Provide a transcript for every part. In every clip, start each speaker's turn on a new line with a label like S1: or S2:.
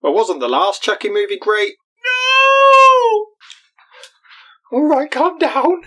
S1: Well, wasn't the last Chucky movie great?
S2: No!
S1: Alright, calm down.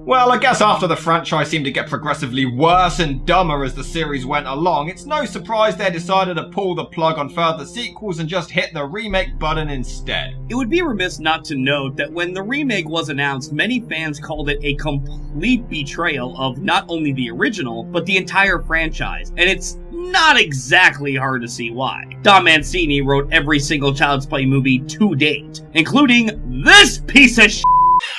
S2: Well, I guess after the franchise seemed to get progressively worse and dumber as the series went along, it's no surprise they decided to pull the plug on further sequels and just hit the remake button instead.
S3: It would be remiss not to note that when the remake was announced, many fans called it a complete betrayal of not only the original, but the entire franchise, and it's not exactly hard to see why. Don Mancini wrote every single Child's Play movie to date, including this piece of shit.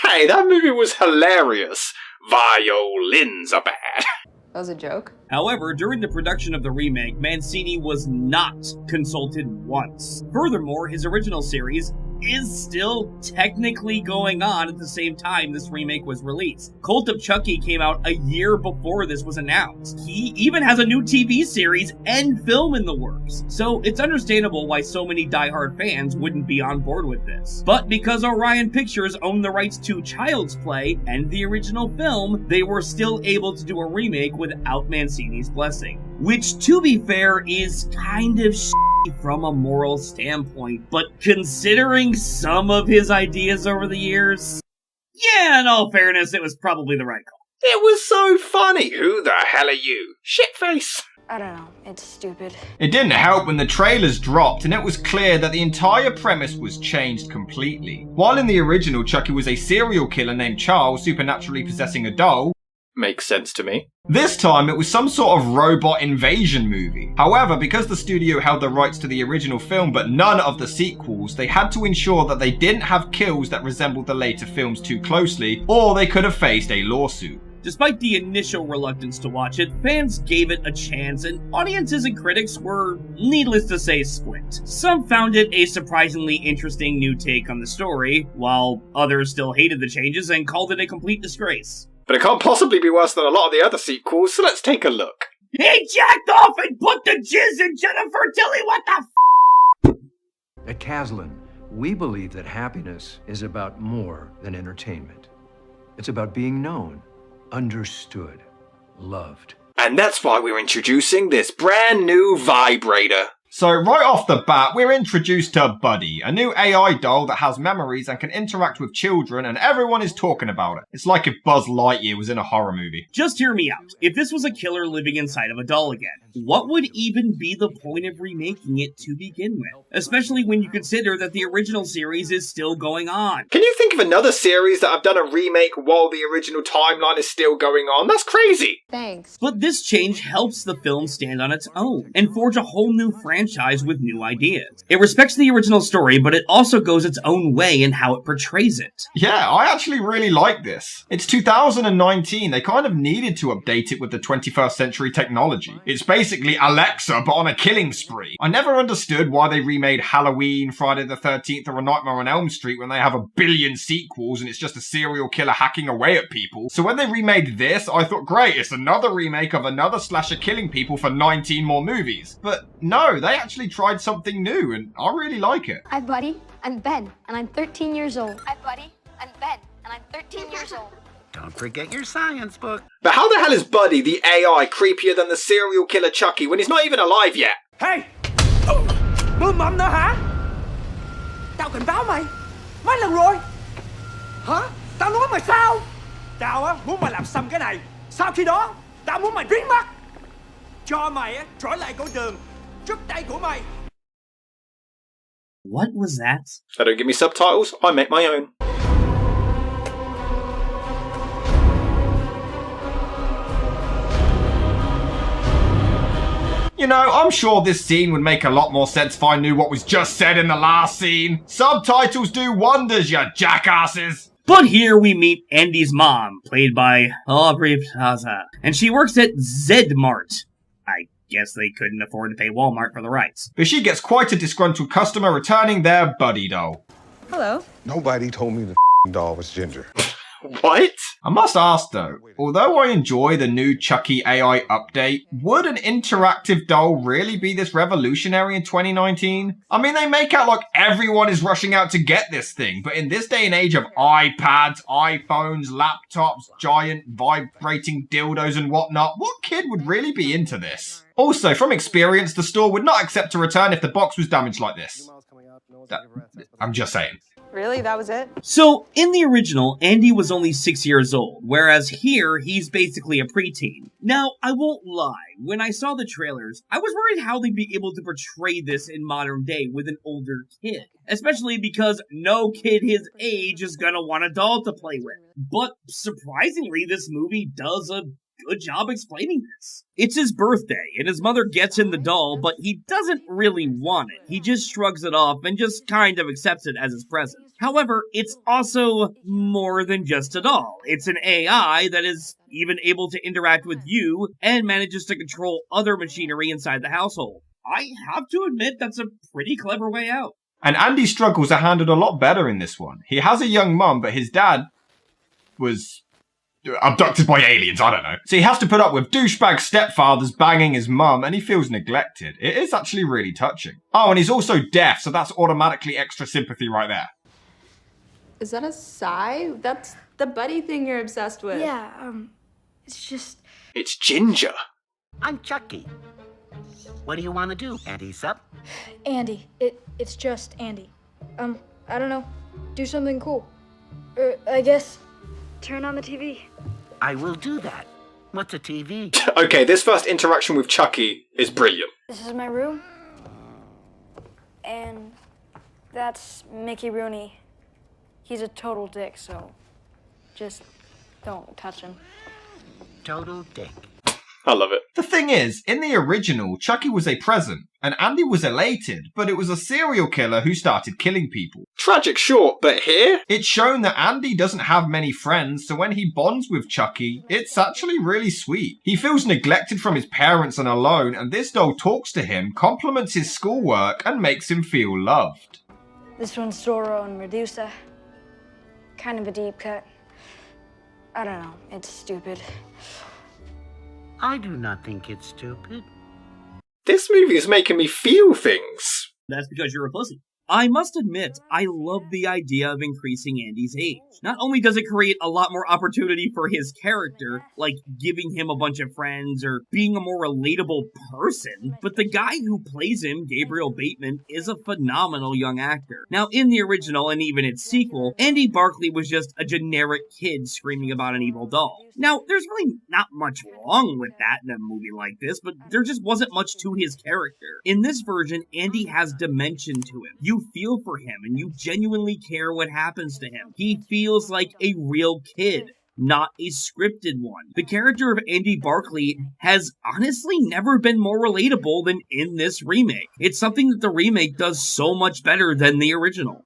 S1: Hey, that movie was hilarious. Violins are bad.
S4: That was a joke?
S3: However, during the production of the remake, Mancini was not consulted once. Furthermore, his original series is still technically going on at the same time this remake was released. Cult of Chucky came out a year before this was announced. He even has a new TV series and film in the works. So it's understandable why so many diehard fans wouldn't be on board with this. But because Orion Pictures owned the rights to Child's Play and the original film, they were still able to do a remake without Mancini's blessing. Which, to be fair, is kind of from a moral standpoint, but considering some of his ideas over the years, yeah, in all fairness, it was probably the right call.
S1: It was so funny. Who the hell are you? Shitface.
S4: I don't know, it's stupid.
S2: It didn't help when the trailers dropped and it was clear that the entire premise was changed completely. While in the original, Chucky was a serial killer named Charles supernaturally possessing a doll,
S1: makes sense to me.
S2: This time, it was some sort of robot invasion movie. However, because the studio held the rights to the original film but none of the sequels, they had to ensure that they didn't have kills that resembled the later films too closely, or they could have faced a lawsuit.
S3: Despite the initial reluctance to watch it, fans gave it a chance, and audiences and critics were, needless to say, split. Some found it a surprisingly interesting new take on the story, while others still hated the changes and called it a complete disgrace.
S1: But it can't possibly be worse than a lot of the other sequels, so let's take a look.
S3: He jacked off and put the jizz in Jennifer Tilly, what the f***?
S5: At Caslin, we believe that happiness is about more than entertainment. It's about being known, understood, loved.
S1: And that's why we're introducing this brand new vibrator.
S2: So right off the bat, we're introduced to Buddi, a new AI doll that has memories and can interact with children, and everyone is talking about it. It's like if Buzz Lightyear was in a horror movie.
S3: Just hear me out. If this was a killer living inside of a doll again, what would even be the point of remaking it to begin with? Especially when you consider that the original series is still going on.
S1: Can you think of another series that have done a remake while the original timeline is still going on? That's crazy!
S4: Thanks.
S3: But this change helps the film stand on its own and forge a whole new franchise with new ideas. It respects the original story, but it also goes its own way in how it portrays it.
S2: Yeah, I actually really like this. It's 2019, they kind of needed to update it with the 21st century technology. It's basically Alexa, but on a killing spree. I never understood why they remade Halloween, Friday the 13th, or A Nightmare on Elm Street when they have a billion sequels and it's just a serial killer hacking away at people. So when they remade this, I thought, great, it's another remake of another slasher killing people for 19 more movies. But no, they actually tried something new, and I really like it.
S6: Hi, Buddy. I'm Ben, and I'm 13 years old.
S4: Hi, Buddy. I'm Ben, and I'm 13 years old.
S7: Don't forget your science book.
S1: But how the hell is Buddy, the AI, creepier than the serial killer Chucky when he's not even alive yet?
S8: Hey! Bơm mắm nữa hả? Tao cảnh báo mày mấy lần rồi. Hả? Tao nói mày sao? Tao á muốn mày làm xong cái này. Sau khi đó, tao muốn mày biến mất. Cho mày á trở lại con đường trước đây của mày.
S3: What was that?
S1: They don't give me subtitles, I make my own.
S2: You know, I'm sure this scene would make a lot more sense if I knew what was just said in the last scene. Subtitles do wonders, you jackasses!
S3: But here we meet Andy's mom, played by Aubrey Plaza, and she works at Zmart. I guess they couldn't afford to pay Walmart for the rights.
S2: But she gets quite a disgruntled customer returning their Buddi doll.
S4: Hello.
S9: Nobody told me the doll was ginger.
S1: What?
S2: I must ask though, although I enjoy the new Chucky AI update, would an interactive doll really be this revolutionary in 2019? I mean, they make out like everyone is rushing out to get this thing, but in this day and age of iPads, iPhones, laptops, giant vibrating dildos and whatnot, what kid would really be into this? Also, from experience, the store would not accept a return if the box was damaged like this. I'm just saying.
S9: Really? That was it?
S3: So, in the original, Andy was only 6 years old, whereas here, he's basically a preteen. Now, I won't lie, when I saw the trailers, I was worried how they'd be able to portray this in modern day with an older kid. Especially because no kid his age is gonna want a doll to play with. But, surprisingly, this movie does a good job explaining this. It's his birthday, and his mother gets him the doll, but he doesn't really want it. He just shrugs it off and just kind of accepts it as his present. However, it's also more than just a doll. It's an AI that is even able to interact with you and manages to control other machinery inside the household. I have to admit that's a pretty clever way out.
S2: And Andy's struggles are handled a lot better in this one. He has a young mum, but his dad was abducted by aliens, I don't know. So he has to put up with douchebag stepfathers banging his mum, and he feels neglected. It is actually really touching. Oh, and he's also deaf, so that's automatically extra sympathy right there.
S9: Is that a sigh? That's the Buddy thing you're obsessed with.
S6: Yeah, it's just...
S1: It's Ginger.
S7: I'm Chucky. What do you want to do, Andy Sup?
S6: Andy. It's just Andy. I don't know. Do something cool. I guess... Turn on the TV.
S7: I will do that. What's a TV?
S1: Okay, this first interaction with Chucky is brilliant.
S6: This is my room. And that's Mickey Rooney. He's a total dick, so just don't touch him.
S7: Total dick.
S1: I love it.
S2: The thing is, in the original, Chucky was a present, and Andy was elated, but it was a serial killer who started killing people.
S1: Tragic, sure, but here?
S2: It's shown that Andy doesn't have many friends, so when he bonds with Chucky, it's actually really sweet. He feels neglected from his parents and alone, and this doll talks to him, compliments his schoolwork, and makes him feel loved.
S6: This one's Zorro and Medusa. Kind of a deep cut. I don't know, it's stupid.
S7: I do not think it's stupid.
S1: This movie is making me feel things.
S3: That's because you're a pussy. I must admit, I love the idea of increasing Andy's age. Not only does it create a lot more opportunity for his character, like giving him a bunch of friends or being a more relatable person, but the guy who plays him, Gabriel Bateman, is a phenomenal young actor. Now, in the original and even its sequel, Andy Barclay was just a generic kid screaming about an evil doll. Now, there's really not much wrong with that in a movie like this, but there just wasn't much to his character. In this version, Andy has dimension to him. You feel for him, and you genuinely care what happens to him. He feels like a real kid, not a scripted one. The character of Andy Barclay has honestly never been more relatable than in this remake. It's something that the remake does so much better than the original.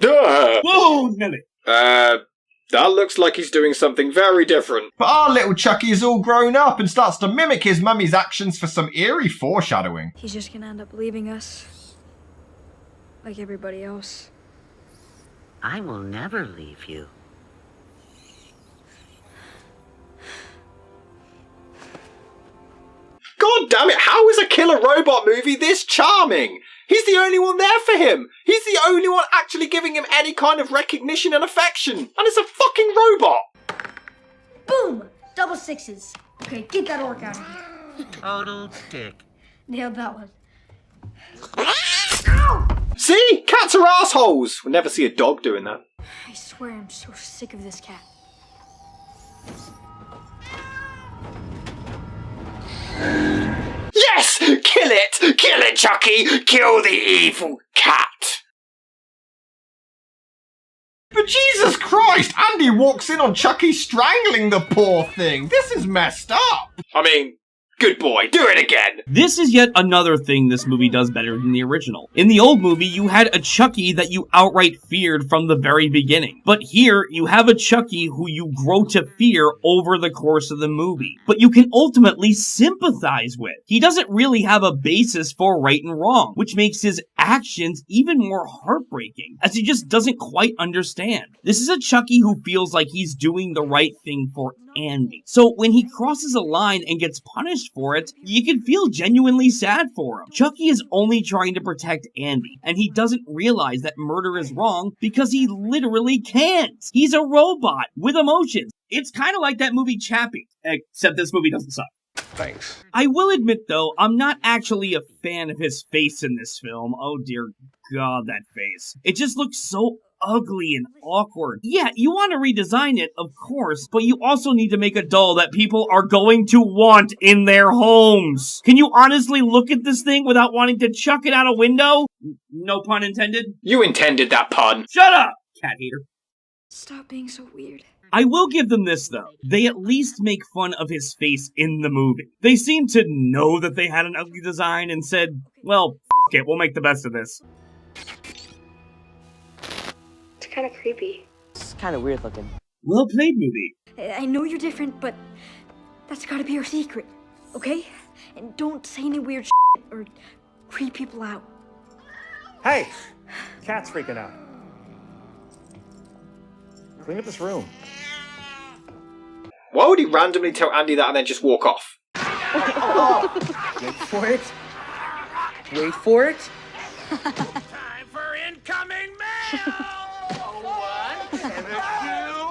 S3: Whoa, Nelly!
S1: That looks like he's doing something very different.
S2: But our little Chucky is all grown up and starts to mimic his mummy's actions for some eerie foreshadowing.
S6: He's just gonna end up leaving us. Like everybody else.
S7: I will never leave you.
S1: God damn it, how is a killer robot movie this charming? He's the only one there for him. He's the only one actually giving him any kind of recognition and affection. And it's a fucking robot.
S6: Boom! Double sixes. Okay, get that orc out of here.
S7: Total dick.
S6: Nailed that one.
S1: See? Cats are assholes. We'll never see a dog doing that.
S6: I swear I'm so sick of this cat.
S1: Yes! Kill it! Kill it, Chucky! Kill the evil cat!
S2: But Jesus Christ! Andy walks in on Chucky strangling the poor thing! This is messed up!
S1: I mean, Good boy, do it again!
S3: This is yet another thing this movie does better than the original. In the old movie, you had a Chucky that you outright feared from the very beginning. But here, you have a Chucky who you grow to fear over the course of the movie. But you can ultimately sympathize with. He doesn't really have a basis for right and wrong, which makes his actions even more heartbreaking, as he just doesn't quite understand. This is a Chucky who feels like he's doing the right thing for Andy. So when he crosses a line and gets punished for it, you can feel genuinely sad for him. Chucky is only trying to protect Andy, and he doesn't realize that murder is wrong because he literally can't. He's a robot with emotions. It's kind of like that movie Chappie, except this movie doesn't suck.
S5: Thanks.
S3: I will admit, though, I'm not actually a fan of his face in this film. Oh dear God, that face. It just looks so ugly and awkward. Yeah, you want to redesign it, of course, but you also need to make a doll that people are going to want in their homes. Can you honestly look at this thing without wanting to chuck it out a window? No pun intended.
S1: You intended that pun.
S3: Shut up, cat hater.
S6: Stop being so weird.
S3: I will give them this, though. They at least make fun of his face in the movie. They seem to know that they had an ugly design and said, well, f*** it, we'll make the best of this.
S6: It's kind of creepy.
S10: It's kind of weird looking.
S3: Well played, movie.
S6: I know you're different, but that's gotta be our secret, okay? And don't say any weird shit or creep people out.
S8: Hey! Cat's freaking out. Clean up this room.
S1: Why would he randomly tell Andy that and then just walk off?
S10: Wait for it. Wait for it.
S8: Time for incoming mail!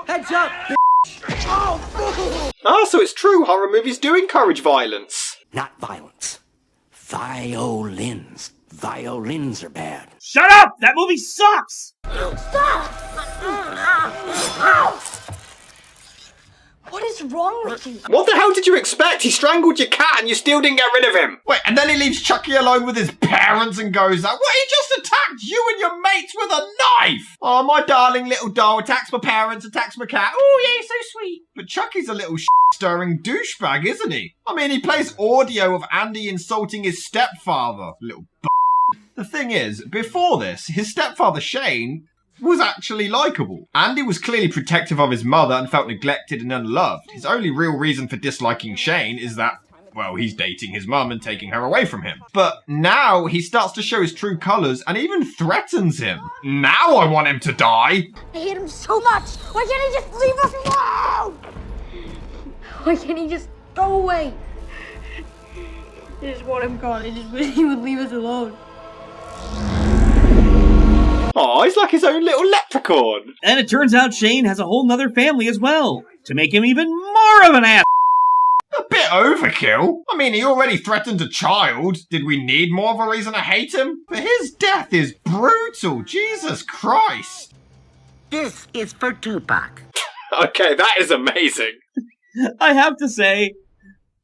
S8: Heads up, bitch! Oh,
S1: Ah, so it's true, horror movies do encourage violence.
S7: Not violence. Violins. Violins are bad.
S3: Shut up! That movie sucks!
S6: What is wrong with you?
S1: What the hell did you expect? He strangled your cat and you still didn't get rid of him.
S2: Wait, and then he leaves Chucky alone with his parents and goes out. What, he just attacked you and your mates with a knife? Oh, my darling little doll attacks my parents, attacks my cat. Oh, yeah, so sweet. But Chucky's a little stirring douchebag, isn't he? I mean, he plays audio of Andy insulting his stepfather. Little The thing is, before this, his stepfather Shane was actually likeable. Andy was clearly protective of his mother and felt neglected and unloved. His only real reason for disliking Shane is that, well, he's dating his mum and taking her away from him. But now he starts to show his true colours and even threatens him. Now I want him to die.
S6: I hate him so much. Why can't he just leave us alone? Why can't he just go away? I just want him gone. I just wish he would leave us alone.
S1: Aw, he's like his own little leprechaun.
S3: And it turns out Shane has a whole nother family as well, to make him even more of an ass.
S2: A bit overkill. I mean, he already threatened a child. Did we need more of a reason to hate him? But his death is brutal. Jesus Christ.
S7: This is for Tupac.
S1: Okay, that is amazing.
S3: I have to say,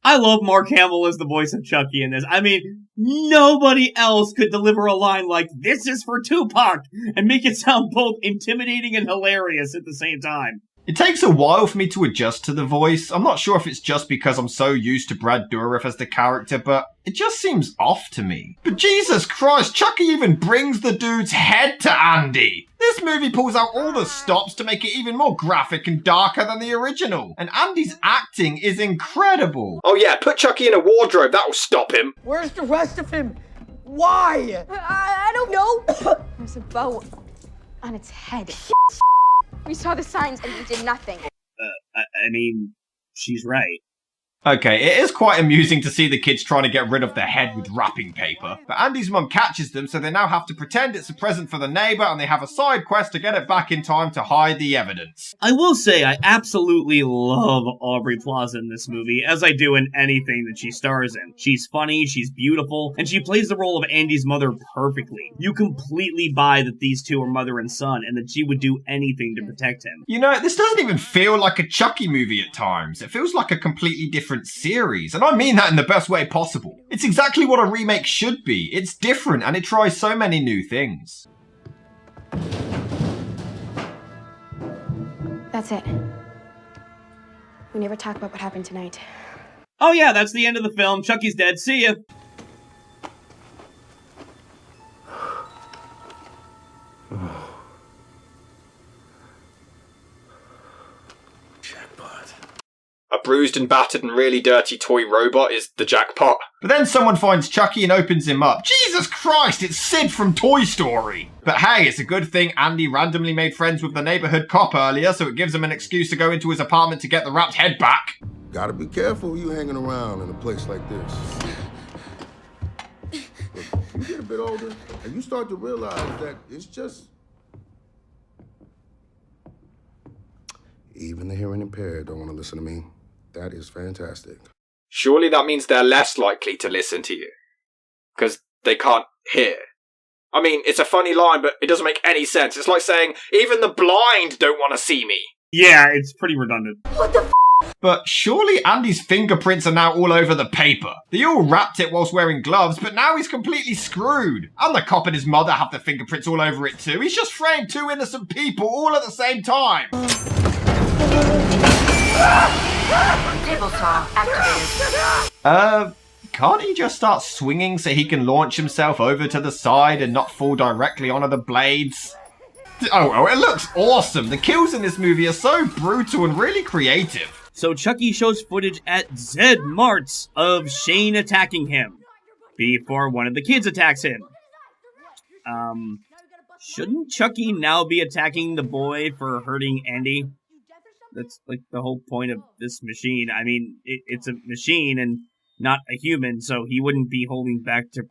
S3: I love Mark Hamill as the voice of Chucky in this. I mean, nobody else could deliver a line like, "This is for Tupac," and make it sound both intimidating and hilarious at the same time.
S2: It takes a while for me to adjust to the voice. I'm not sure if it's just because I'm so used to Brad Dourif as the character, but it just seems off to me. But Jesus Christ, Chucky even brings the dude's head to Andy. This movie pulls out all the stops to make it even more graphic and darker than the original. And Andy's acting is incredible.
S1: Oh yeah, put Chucky in a wardrobe, that'll stop him.
S8: where's the rest of him? Why?
S6: I don't know.
S9: There's a bow on its head. We saw the signs and we did nothing.
S3: I mean, she's right.
S2: Okay, it is quite amusing to see the kids trying to get rid of their head with wrapping paper. But Andy's mum catches them, so they now have to pretend it's a present for the neighbour, and they have a side quest to get it back in time to hide the evidence.
S3: I will say I absolutely love Aubrey Plaza in this movie, as I do in anything that she stars in. She's funny, she's beautiful, and she plays the role of Andy's mother perfectly. You completely buy that these two are mother and son, and that she would do anything to protect him.
S2: You know, this doesn't even feel like a Chucky movie at times. It feels like a completely different series, and I mean that in the best way possible. It's exactly what a remake should be. It's different, and it tries so many new things.
S9: That's it. We never talk about what happened tonight.
S3: Oh yeah, that's the end of the film. Chucky's dead. See ya.
S1: A bruised and battered and really dirty toy robot is the jackpot.
S2: But then someone finds Chucky and opens him up. Jesus Christ, it's Sid from Toy Story. But hey, it's a good thing Andy randomly made friends with the neighborhood cop earlier, so it gives him an excuse to go into his apartment to get the wrapped head back.
S11: Gotta be careful you hanging around in a place like this. Look, you get a bit older, and you start to realize that it's just... Even the hearing impaired don't want to listen to me. That is fantastic.
S1: Surely that means they're less likely to listen to you. Because they can't hear. I mean, it's a funny line, but it doesn't make any sense. It's like saying, even the blind don't want to see me.
S3: Yeah, it's pretty redundant.
S6: What the f?
S2: But surely Andy's fingerprints are now all over the paper. They all wrapped it whilst wearing gloves, but now he's completely screwed. And the cop and his mother have the fingerprints all over it too. He's just framed two innocent people all at the same time.
S12: Table saw activated.
S2: Can't he just start swinging so he can launch himself over to the side and not fall directly onto the blades? Oh, it looks awesome. The kills in this movie are so brutal and really creative.
S3: So Chucky shows footage at Zed Mart's of Shane attacking him before one of the kids attacks him. Shouldn't Chucky now be attacking the boy for hurting Andy? That's like the whole point of this machine. I mean, it's a machine and not a human, so he wouldn't be holding back to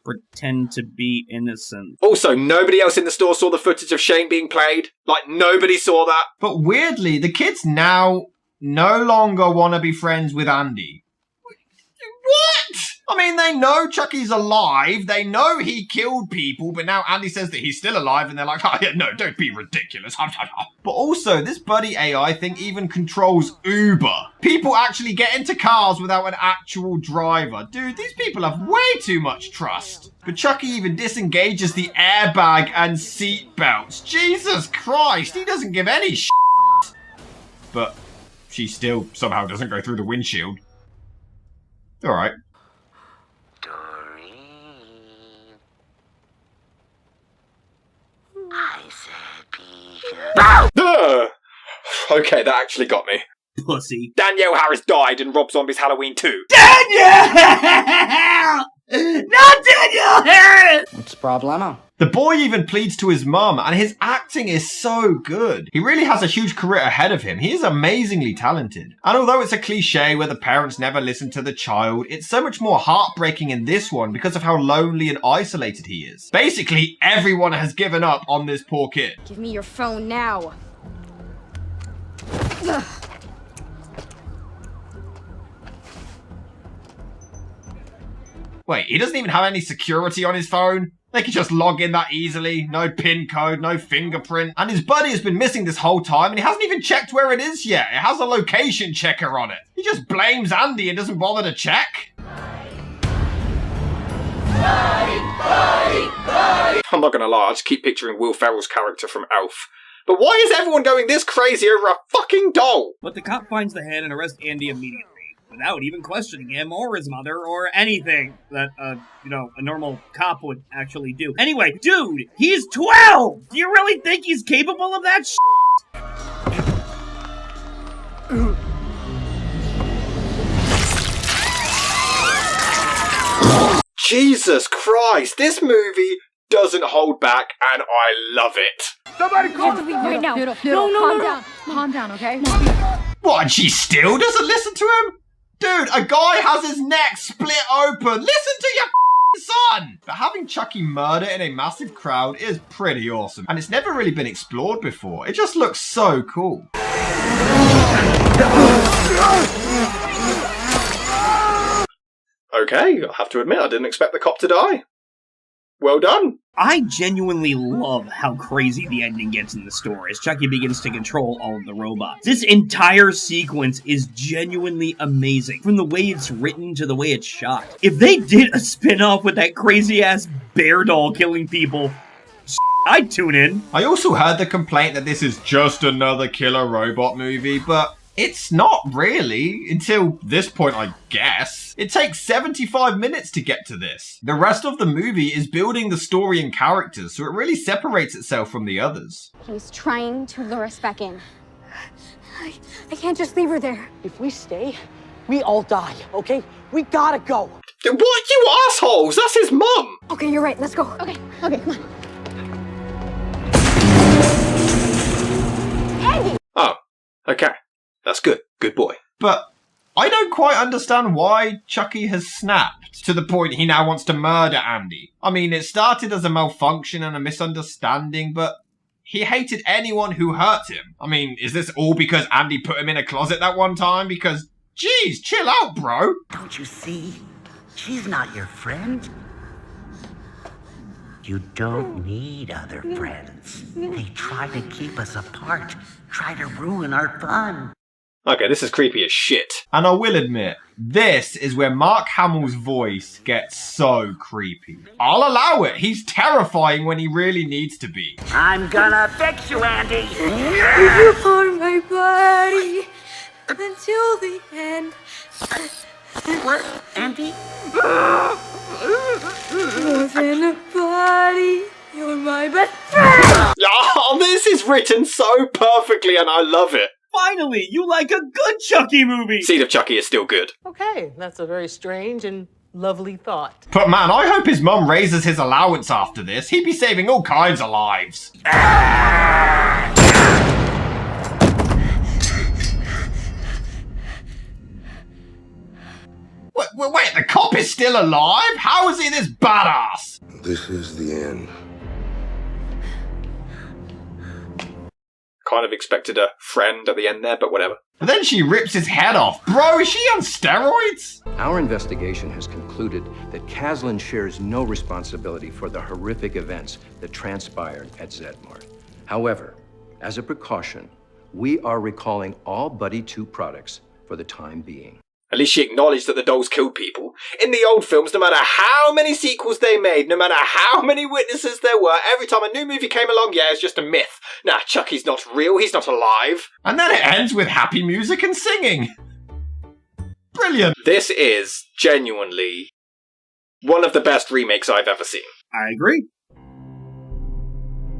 S3: pretend to be innocent.
S1: Also, nobody else in the store saw the footage of Shane being played. Like, nobody saw that.
S2: But weirdly, the kids now no longer want to be friends with Andy. What? I mean, they know Chucky's alive, they know he killed people, but now Andy says that he's still alive, and they're like, oh yeah, no, don't be ridiculous. But also, this Buddi AI thing even controls Uber. People actually get into cars without an actual driver. Dude, these people have way too much trust. But Chucky even disengages the airbag and seat belts. Jesus Christ, he doesn't give any shit. But she still somehow doesn't go through the windshield. Alright.
S7: I said Pika.
S1: Okay, that actually got me.
S3: Pussy.
S1: Danielle Harris died in Rob Zombie's Halloween 2.
S3: Danielle! Not Danielle Harris!
S10: What's the problemo?
S2: The boy even pleads to his mum, and his acting is so good. He really has a huge career ahead of him. He is amazingly talented. And although it's a cliche where the parents never listen to the child, it's so much more heartbreaking in this one because of how lonely and isolated he is. Basically, everyone has given up on this poor kid.
S9: Give me your phone now.
S2: Wait, he doesn't even have any security on his phone? They can just log in that easily, no PIN code, no fingerprint. And his buddy has been missing this whole time and he hasn't even checked where it is yet. It has a location checker on it. He just blames Andy and doesn't bother to check.
S1: I'm not gonna lie, I just keep picturing Will Ferrell's character from Elf. But why is everyone going this crazy over a fucking doll?
S3: But the cop finds the head and arrests Andy immediately, without even questioning him or his mother or anything that, a normal cop would actually do. Anyway, dude, he's 12! Do you really think he's capable of that shit?
S1: Jesus Christ, this movie doesn't hold back and I love it.
S8: Somebody
S6: You have to leave right now. No.
S9: Calm down, okay?
S2: What, and she still doesn't listen to him? Dude, a guy has his neck split open. Listen to your son! But having Chucky murder in a massive crowd is pretty awesome. And it's never really been explored before. It just looks so cool.
S1: Okay, I have to admit, I didn't expect the cop to die. Well done.
S3: I genuinely love how crazy the ending gets in the story as Chucky begins to control all of the robots. This entire sequence is genuinely amazing, from the way it's written to the way it's shot. If they did a spin-off with that crazy-ass bear doll killing people, I'd tune in.
S2: I also heard the complaint that this is just another killer robot movie, but It's not really, until this point, I guess. It takes 75 minutes to get to this. The rest of the movie is building the story and characters, so it really separates itself from the others.
S6: He's trying to lure us back in. I can't just leave her there.
S10: If we stay, we all die, okay? We gotta go.
S1: What, you assholes? That's his mum!
S6: Okay, you're right. Let's go. Okay, come on. Andy!
S1: Oh, okay. That's good. Good boy.
S2: But I don't quite understand why Chucky has snapped to the point he now wants to murder Andy. I mean, it started as a malfunction and a misunderstanding, but he hated anyone who hurt him. I mean, is this all because Andy put him in a closet that one time? Because, geez, chill out, bro.
S7: Don't you see? She's not your friend. You don't need other friends. They try to keep us apart, try to ruin our fun.
S1: Okay, this is creepy as shit.
S2: And I will admit, this is where Mark Hamill's voice gets so creepy. I'll allow it. He's terrifying when he really needs to be.
S7: I'm gonna fix you, Andy.
S6: You are my body until the end.
S7: What, Andy?
S6: More than a body. You're my best friend.
S1: Oh, this is written so perfectly and I love it.
S3: Finally, you like a good Chucky movie!
S1: Seed of Chucky is still good.
S10: Okay, that's a very strange and lovely thought.
S2: But man, I hope his mum raises his allowance after this. He'd be saving all kinds of lives. Wait, the cop is still alive? How is he this badass?
S11: This is the end.
S1: Kind of expected a friend at the end there, but whatever.
S2: But then she rips his head off. Bro, is she on steroids?
S5: Our investigation has concluded that Caslin shares no responsibility for the horrific events that transpired at Zedmore. However, as a precaution, we are recalling all Buddi 2 products for the time being.
S1: At least she acknowledged that the dolls killed people. In the old films, no matter how many sequels they made, no matter how many witnesses there were, every time a new movie came along, yeah, it's just a myth. Nah, Chucky's not real, he's not alive.
S2: And then it ends with happy music and singing. Brilliant.
S1: This is genuinely one of the best remakes I've ever seen.
S3: I agree.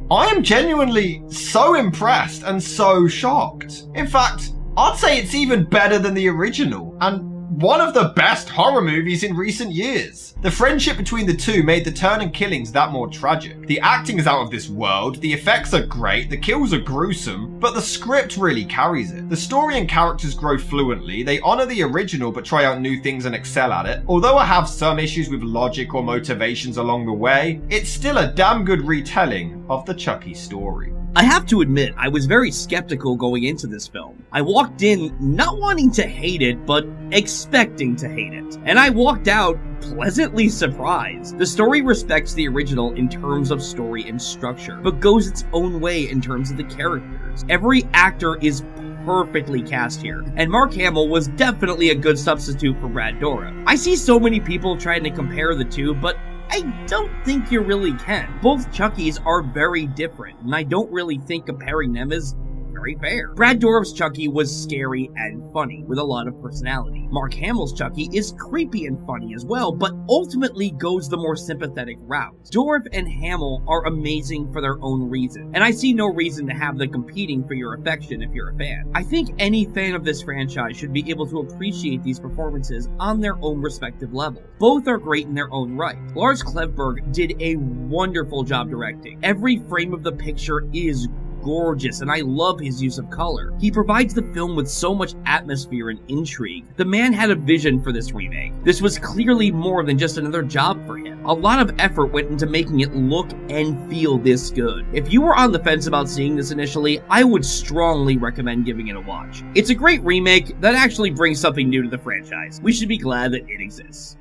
S2: I am genuinely so impressed and so shocked. In fact, I'd say it's even better than the original, and one of the best horror movies in recent years. The friendship between the two made the turn and killings that more tragic. The acting is out of this world, the effects are great, the kills are gruesome, but the script really carries it. The story and characters grow fluently, they honour the original but try out new things and excel at it. Although I have some issues with logic or motivations along the way, it's still a damn good retelling of the Chucky story.
S3: I have to admit, I was very skeptical going into this film. I walked in not wanting to hate it, but expecting to hate it. And I walked out pleasantly surprised. The story respects the original in terms of story and structure, but goes its own way in terms of the characters. Every actor is perfectly cast here, and Mark Hamill was definitely a good substitute for Brad Dourif. I see so many people trying to compare the two, but I don't think you really can. Both Chuckies are very different, and I don't really think comparing them is very fair. Brad Dourif's Chucky was scary and funny, with a lot of personality. Mark Hamill's Chucky is creepy and funny as well, but ultimately goes the more sympathetic route. Dourif and Hamill are amazing for their own reason, and I see no reason to have them competing for your affection if you're a fan. I think any fan of this franchise should be able to appreciate these performances on their own respective levels. Both are great in their own right. Lars Klevberg did a wonderful job directing. Every frame of the picture is gorgeous, and I love his use of color. He provides the film with so much atmosphere and intrigue. The man had a vision for this remake. This was clearly more than just another job for him. A lot of effort went into making it look and feel this good. If you were on the fence about seeing this initially, I would strongly recommend giving it a watch. It's a great remake that actually brings something new to the franchise. We should be glad that it exists.